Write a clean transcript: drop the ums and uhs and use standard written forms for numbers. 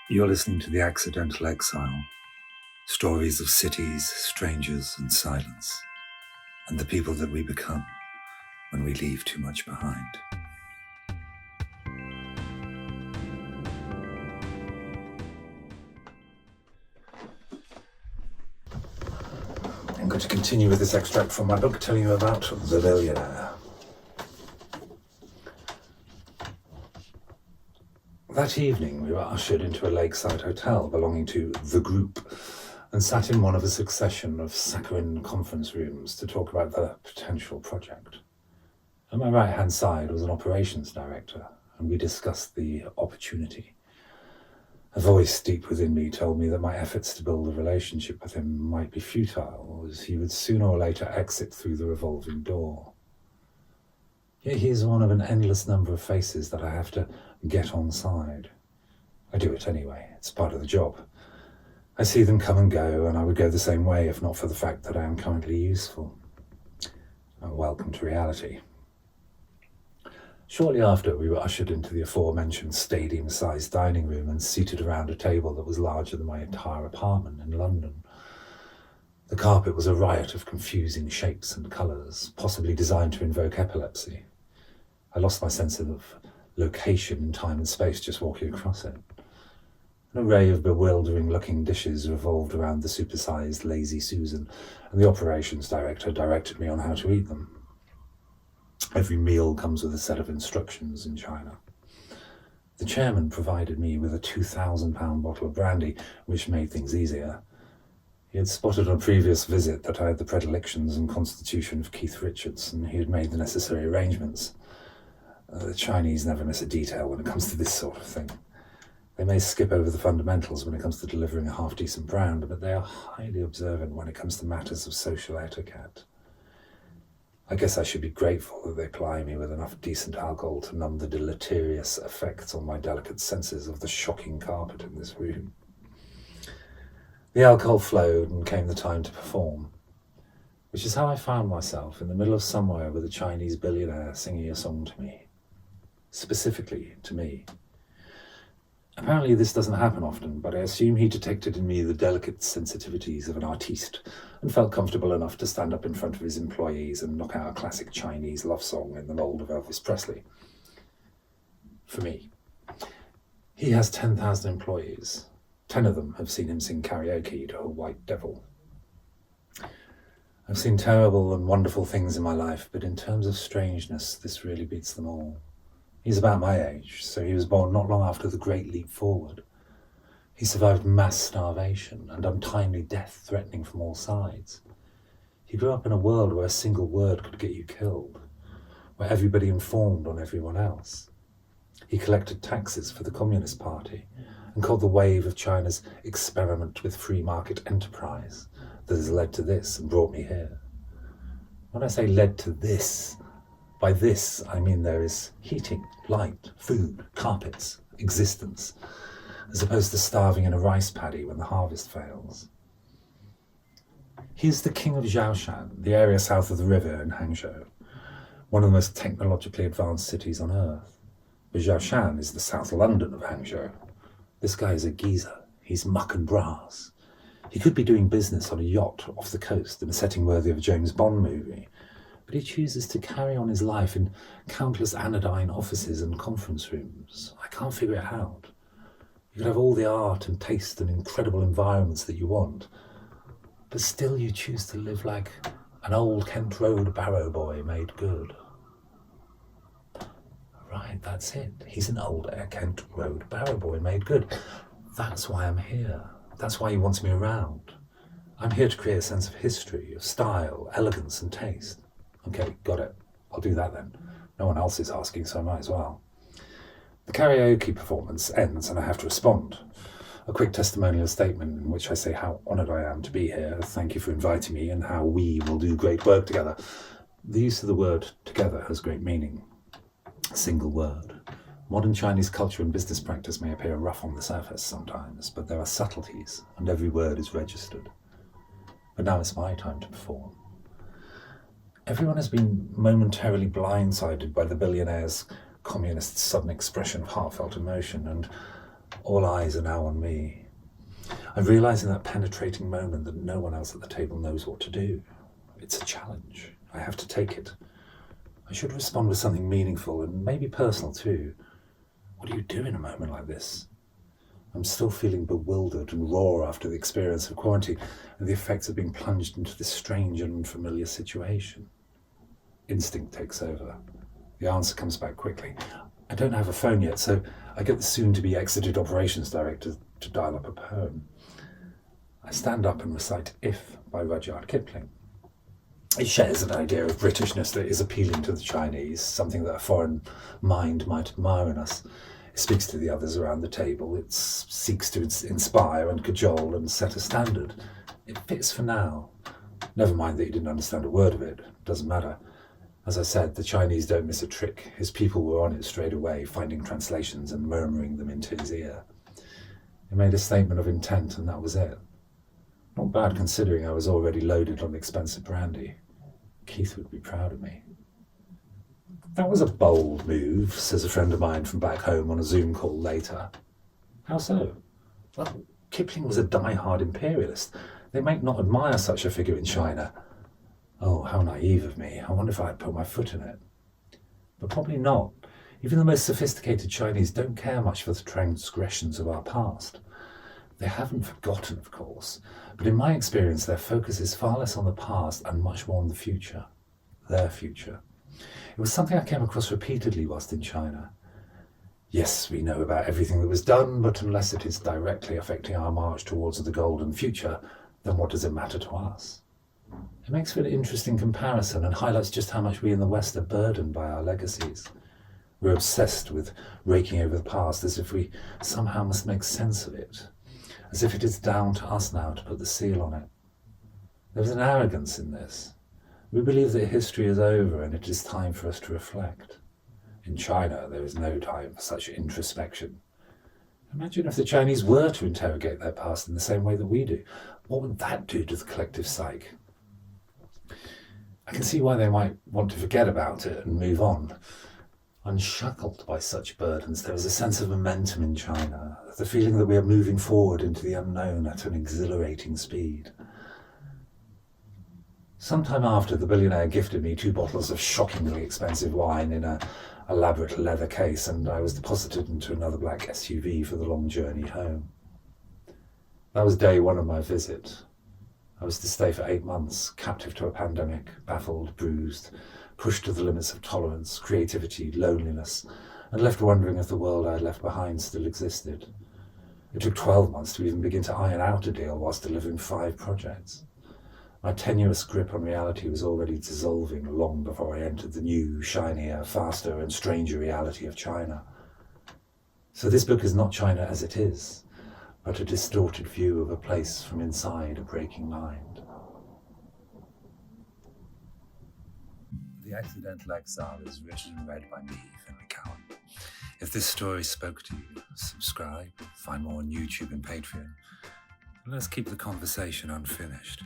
You're listening to The Accidental Exile, stories of cities, strangers, and silence, and the people that we become when we leave too much behind. I'm going to continue with this extract from my book telling you about The Billionaire. That evening we were ushered into a lakeside hotel belonging to The Group and sat in one of a succession of saccharine conference rooms to talk about the potential project. At my right-hand side was an operations director, and we discussed the opportunity. A voice deep within me told me that my efforts to build a relationship with him might be futile, as he would sooner or later exit through the revolving door. Yet he is one of an endless number of faces that I have to get on side. I do it anyway, it's part of the job. I see them come and go, and I would go the same way if not for the fact that I am currently useful. Welcome to reality. Shortly after, we were ushered into the aforementioned stadium-sized dining room and seated around a table that was larger than my entire apartment in London. The carpet was a riot of confusing shapes and colours, possibly designed to invoke epilepsy. I lost my sense of location in time and space just walking across it. An array of bewildering-looking dishes revolved around the supersized Lazy Susan, and the operations director directed me on how to eat them. Every meal comes with a set of instructions in China. The chairman provided me with a £2,000 bottle of brandy, which made things easier. He had spotted on a previous visit that I had the predilections and constitution of Keith Richards, and he had made the necessary arrangements. The Chinese never miss a detail when it comes to this sort of thing. They may skip over the fundamentals when it comes to delivering a half-decent brand, but they are highly observant when it comes to matters of social etiquette. I guess I should be grateful that they ply me with enough decent alcohol to numb the deleterious effects on my delicate senses of the shocking carpet in this room. The alcohol flowed and came the time to perform, which is how I found myself in the middle of somewhere with a Chinese billionaire singing a song to me. Specifically to me. Apparently this doesn't happen often, but I assume he detected in me the delicate sensitivities of an artiste and felt comfortable enough to stand up in front of his employees and knock out a classic Chinese love song in the mould of Elvis Presley. For me. He has 10,000 employees. 10 of them have seen him sing karaoke to a white devil. I've seen terrible and wonderful things in my life, but in terms of strangeness, this really beats them all. He's about my age, so he was born not long after the Great Leap Forward. He survived mass starvation and untimely death threatening from all sides. He grew up in a world where a single word could get you killed, where everybody informed on everyone else. He collected taxes for the Communist Party and caught the wave of China's experiment with free market enterprise that has led to this and brought me here. When I say led to this, by this I mean there is heating, light, food, carpets, existence, as opposed to starving in a rice paddy when the harvest fails. He is the king of Zhaoshan, the area south of the river in Hangzhou, one of the most technologically advanced cities on earth. But Zhaoshan is the South London of Hangzhou. This guy is a geezer. He's muck and brass. He could be doing business on a yacht off the coast in a setting worthy of a James Bond movie, but he chooses to carry on his life in countless anodyne offices and conference rooms. I can't figure it out. You could have all the art and taste and incredible environments that you want, but still you choose to live like an old Kent Road barrow boy made good. Right, that's it. He's an old Kent Road barrow boy made good. That's why I'm here. That's why he wants me around. I'm here to create a sense of history, of style, elegance and taste. Okay, got it. I'll do that then. No one else is asking, so I might as well. The karaoke performance ends and I have to respond. A quick testimonial statement in which I say how honoured I am to be here, thank you for inviting me, and how we will do great work together. The use of the word together has great meaning. A single word. Modern Chinese culture and business practice may appear rough on the surface sometimes, but there are subtleties, and every word is registered. But now it's my time to perform. Everyone has been momentarily blindsided by the billionaire's communist sudden expression of heartfelt emotion, and All eyes are now on me. I realise in that penetrating moment that no one else at the table knows what to do. It's a challenge. I have to take it. I should respond with something meaningful and maybe personal too. What do you do in a moment like this? I'm still feeling bewildered and raw after the experience of quarantine and the effects of being plunged into this strange and unfamiliar situation. Instinct takes over. The answer comes back quickly. I don't have a phone yet, so I get the soon-to-be exited operations director to dial up a poem. I stand up and recite If by Rudyard Kipling. It shares an idea of Britishness that is appealing to the Chinese, something that a foreign mind might admire in us. It speaks to the others around the table. It seeks to inspire and cajole and set a standard. It fits for now. Never mind that he didn't understand a word of it. Doesn't matter. As I said, the Chinese don't miss a trick. His people were on it straight away, finding translations and murmuring them into his ear. He made a statement of intent, and that was it. Not bad considering I was already loaded on expensive brandy. Keith would be proud of me. That was a bold move, says a friend of mine from back home on a Zoom call later. How so? Well, Kipling was a die-hard imperialist. They might not admire such a figure in China. Oh, how naive of me. I wonder if I'd put my foot in it. But probably not. Even the most sophisticated Chinese don't care much for the transgressions of our past. They haven't forgotten, of course, but in my experience their focus is far less on the past and much more on the future. Their future. It was something I came across repeatedly whilst in China. Yes, we know about everything that was done, but unless it is directly affecting our march towards the golden future, then what does it matter to us? It makes for an interesting comparison and highlights just how much we in the West are burdened by our legacies. We're obsessed with raking over the past as if we somehow must make sense of it, as if it is down to us now to put the seal on it. There's an arrogance in this. We believe that history is over and it is time for us to reflect. In China, there is no time for such introspection. Imagine if the Chinese were to interrogate their past in the same way that we do. What would that do to the collective psyche? I can see why they might want to forget about it and move on. Unshackled by such burdens, there is a sense of momentum in China, the feeling that we are moving forward into the unknown at an exhilarating speed. Sometime after, the billionaire gifted me 2 bottles of shockingly expensive wine in an elaborate leather case, and I was deposited into another black SUV for the long journey home. That was day 1 of my visit. I was to stay for 8 months, captive to a pandemic, baffled, bruised, pushed to the limits of tolerance, creativity, loneliness, and left wondering if the world I had left behind still existed. It took 12 months to even begin to iron out a deal whilst delivering 5 projects. My tenuous grip on reality was already dissolving long before I entered the new, shinier, faster and stranger reality of China. So this book is not China as it is, but a distorted view of a place from inside a breaking mind. The Accidental Exile is written and read by me, Henry Cowan. If this story spoke to you, subscribe, find more on YouTube and Patreon, and let's keep the conversation unfinished.